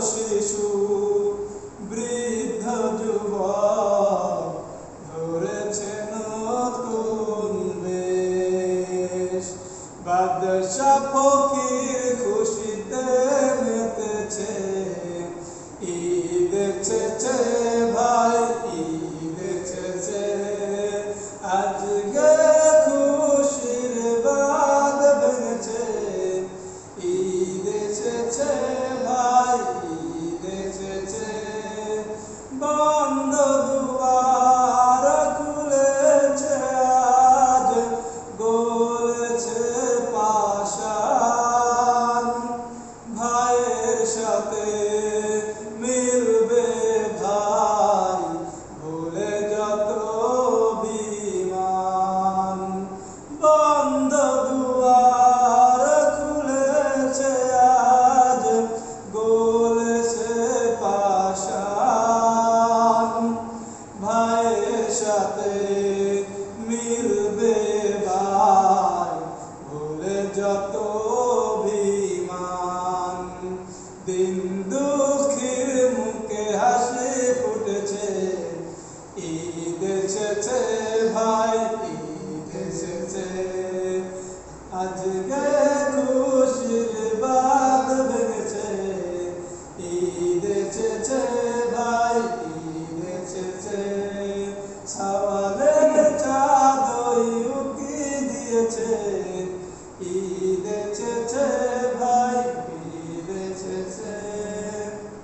শিশু বৃদ্ধ যুবক ধরেছে নতুন বেশ। বাদশা ফকির খুশিতে মেতেছে, ঈদ এসেছে ভাই, ঈদ এসেছে। আজকে খুশির বাদ ভেঙেছে, ঈদ এসেছে ভাই, ঈদ এসেছে। বন্ধ দুয়ার খুলেছে আজ, গলেছে পাশান। ভাইয়ের সাথে মিলবে ভাই, ভুলে যত বিমান। বন্ধ দুয়ার খুলেছে আজ, গলেছে পাশান। ভাইয়ের সাথে মিলবে ভাই, ভুলে যত বিমান। দিন